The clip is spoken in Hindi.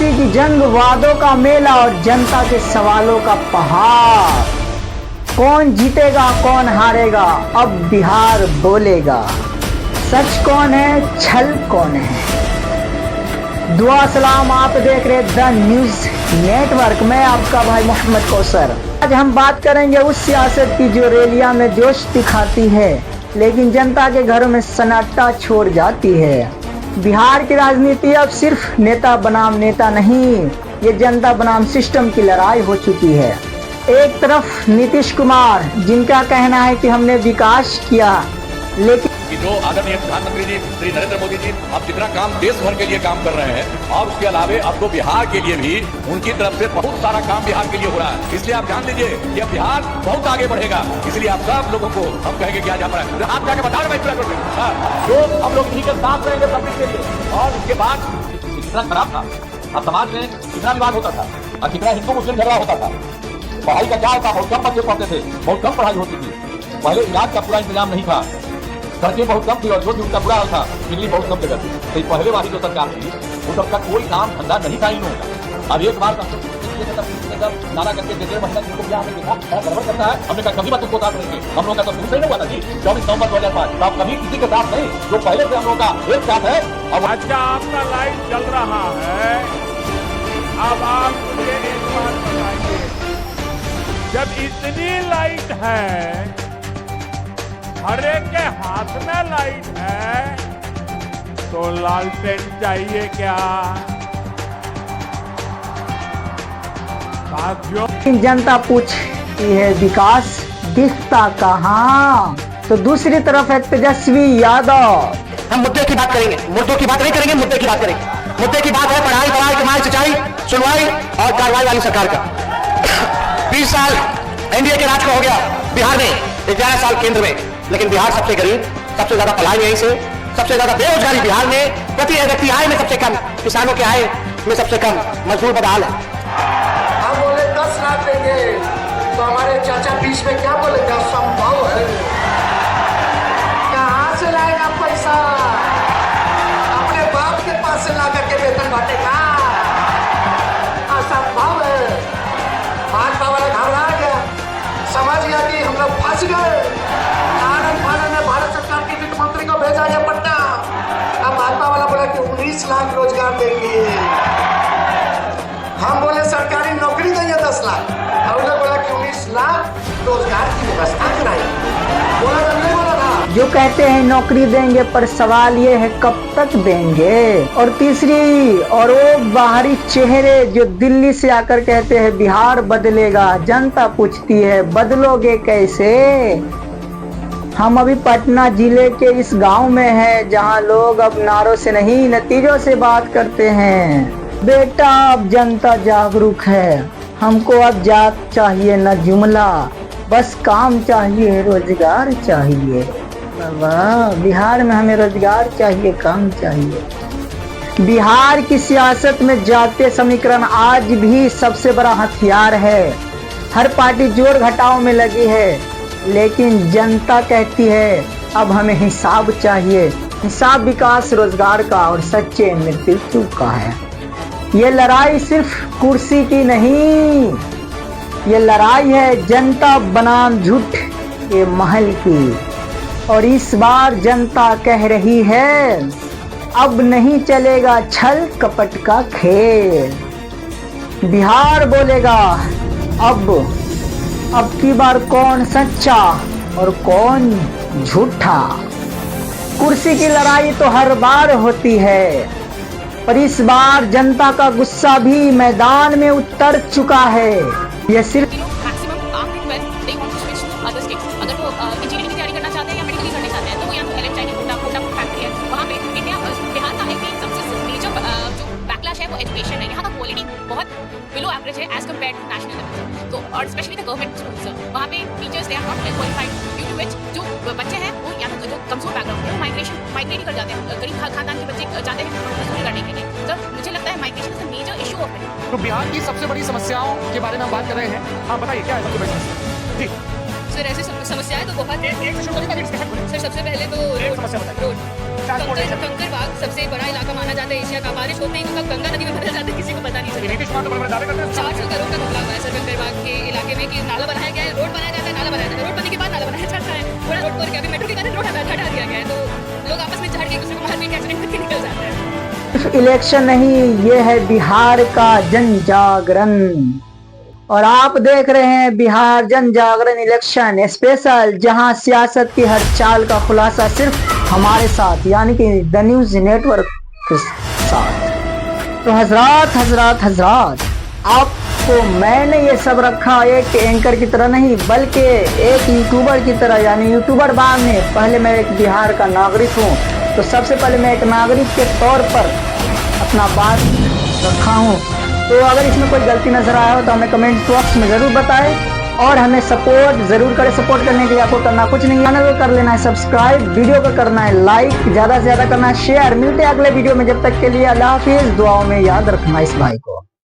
कुर्सी की जंग, वादों का मेला और जनता के सवालों का पहाड़। कौन जीतेगा कौन हारेगा, अब बिहार बोलेगा। सच कौन है, छल कौन है। दुआ सलाम, आप देख रहे द न्यूज़ नेटवर्क। मैं आपका भाई मोहम्मद कौसर। आज हम बात करेंगे उस सियासत की जो रैलियां में जोश दिखाती है लेकिन जनता के घरों में सन्नाटा छोड़ जाती है। बिहार की राजनीति अब सिर्फ नेता बनाम नेता नहीं, ये जनता बनाम सिस्टम की लड़ाई हो चुकी है। एक तरफ नीतीश कुमार, जिनका कहना है कि हमने विकास किया, लेकिन कि जो आदरणीय प्रधानमंत्री जी श्री नरेंद्र मोदी जी अब जितना काम देश भर के लिए काम कर रहे हैं और उसके अलावे अब तो बिहार के लिए भी उनकी तरफ से बहुत सारा काम बिहार के लिए हो रहा है। इसलिए आप जान लीजिए कि अब बिहार बहुत आगे बढ़ेगा। इसलिए आप सब लोगों को हम कहेंगे क्या जा रहा है, आप जाके बता रहे जो हम लोग ठीक है साथ रहेंगे पब्लिक के लिए। और उसके बाद कितना खराब था, अब समाज में कितना विवाद होता था और कितना हिंदू मुस्लिम झगड़ा होता था। पढ़ाई का क्या होता, बहुत कम बच्चे पढ़ते थे, बहुत कम पढ़ाई होती थी। पहले इलाज का पूरा इंतजाम नहीं था, सड़कें बहुत कम थी और जो भी उनका बुरा हाल था, बिजली बहुत कम जगह थी। तो पहले वाली जो सरकार थी वो सबका कोई काम धंधा नहीं था इन लोगों का। अब एक बार नारा करके देते महिला जिनको क्या हमें देखा गड़बड़ करता है, हमने कहा कभी बात उसको साथ रहेंगे। हम लोग का सब दूसरे नहीं हुआ था जी 24 नवंबर 2005। तो आप कभी किसी के साथ नहीं, जो पहले से हम लोग का एक साथ है। अब अच्छा आपका लाइट चल रहा है, अब आप मुझे एक बात बताइए, जब इतनी लाइट है, हर एक के हाथ में लाइट है, तो लालटेन चाहिए क्या? साथियों, जनता पूछती है विकास दिखता कहाँ, तो दूसरी तरफ है तेजस्वी यादव। हम मुद्दे की बात करेंगे, मुद्दों की बात नहीं करेंगे, मुद्दे की बात करेंगे। मुद्दे की बात है पढ़ाई, पढ़ाई, कमाई, सच्चाई, सुनवाई और कार्रवाई वाली सरकार का। 20 साल एनडीए के राज का हो गया बिहार में, 11 साल केंद्र में, लेकिन बिहार सबसे गरीब, सबसे ज्यादा पलायन यहीं से, सबसे ज्यादा बेरोजगारी बिहार में, प्रति व्यक्ति आय में सबसे कम, किसानों के आय में सबसे कम, मजदूर बदहाल है। हम बोले 10 लाख देंगे तो हमारे चाचा बीच में क्या बोलेगा, संभव है? कहाँ से लाएगा पैसा? अपने बाप के पास से ला करके वेतन बांटेगा? असंभव है। भाजपा वाला घबरा गया, समझ गया कि हम लोग फंस गए। भारत सरकार के वित्त मंत्री को भेजा गया पटना। अब भाजपा वाला बोला कि 19 लाख रोजगार देंगे। हम बोले सरकारी नौकरी देंगे 10 लाख, और लोग बोला कि 19 लाख रोजगार की व्यवस्था कराई। बोला था नहीं बोला था? जो कहते हैं नौकरी देंगे, पर सवाल ये है कब तक देंगे। और तीसरी, और वो बाहरी चेहरे जो दिल्ली से आकर कहते हैं बिहार बदलेगा, जनता पूछती है बदलोगे कैसे। हम अभी पटना जिले के इस गांव में हैं जहां लोग अब नारों से नहीं नतीजों से बात करते हैं। बेटा अब जनता जागरूक है, हमको अब जात चाहिए न जुमला, बस काम चाहिए, रोजगार चाहिए। बाबा बिहार में हमें रोजगार चाहिए, काम चाहिए। बिहार की सियासत में जातीय समीकरण आज भी सबसे बड़ा हथियार है। हर पार्टी जोड़ घटाव में लगी है, लेकिन जनता कहती है अब हमें हिसाब चाहिए। हिसाब विकास, रोजगार का और सच्चे नेतृत्व का है। ये लड़ाई सिर्फ कुर्सी की नहीं, ये लड़ाई है जनता बनाम झूठ के महल की। और इस बार जनता कह रही है अब नहीं चलेगा छल कपट का खेल। बिहार बोलेगा अब की बार कौन सच्चा और कौन झूठा। कुर्सी की लड़ाई तो हर बार होती है, पर इस बार जनता का गुस्सा भी मैदान में उतर चुका है। यह सिर्फ अगर वो इंजीनियरिंग की तैयारी करना चाहते हैं या मेडिकल करना चाहते हैं तो वो यहाँ पे एलेक्ट्राइनिक कोटा फैक्ट्री है, वहाँ पे बिहार का एक सबसे मेजर जो बैकलैश है वो एजुकेशन है। यहाँ का क्वालिटी बहुत बिलो एवरेज है as compare to national level. तो और स्पेशली द गवर्नमेंट स्कूल्स, वहाँ पे teachers they are not well qualified, due to which जो बच्चे हैं वो या तो जो कमजोर बैकग्राउंड है वो माइग्रेट कर जाते हैं। गरीब खानदान के बच्चे जाते हैं मजदूरी करने के लिए। तो मुझे लगता है migration is the major issue of it. तो बिहार की सबसे बड़ी समस्याओं के बारे में हम बात कर रहे हैं। हाँ बताइए क्या है सबसे बड़ी समस्या? जी सर ऐसी समस्याएं तो बहुत है। एक शुरू करिए, सर सबसे पहले तो एक समस्या बताइए। रोड कंकड़बाग सबसे बड़ा इलाका माना जाता है एशिया का। बारिश होते ही कब गंगा नदी में बदल जाता है किसी को पता नहीं चलता। नीतीश कुमार तो बड़े दावे करते हैं। 400 करोड़ का घपला हुआ है सर कंकड़बाग के इलाके में कि नाला बनाया गया है, रोड बनाया जाता है, नाला बनाया जाता है, रोड बनने के बाद नाला बनाया जाता है, पूरा रोड तोड़ के अभी मेट्रो के कारण रोड हटा दिया गया है, तो लोग आपस में झड़ के एक दूसरे को मारपीट एक्सीडेंट करके निकल जाते हैं। सिर्फ इलेक्शन नहीं, ये है बिहार का जन जागरण। और आप देख रहे हैं बिहार जन जागरण इलेक्शन स्पेशल, जहां सियासत की हर चाल का खुलासा सिर्फ हमारे साथ यानी कि द न्यूज नेटवर्क के साथ। तो हजरात आपको मैंने ये सब रखा एक एंकर की तरह नहीं, बल्कि एक यूट्यूबर की तरह। यानी यूट्यूबर बाद में, पहले मैं एक बिहार का नागरिक हूँ, तो सबसे पहले मैं एक नागरिक के तौर पर अपना बात रखा हूँ। तो अगर इसमें कोई गलती नजर आया हो तो हमें कमेंट बॉक्स में जरूर बताएं और हमें सपोर्ट जरूर करें। सपोर्ट करने के लिए आपको करना कुछ नहीं, चैनल को कर लेना है सब्सक्राइब, वीडियो को करना है लाइक, ज्यादा से ज्यादा करना है शेयर। मिलते हैं अगले वीडियो में, जब तक के लिए अल्लाह हाफिज। दुआओं में याद रखना इस भाई को।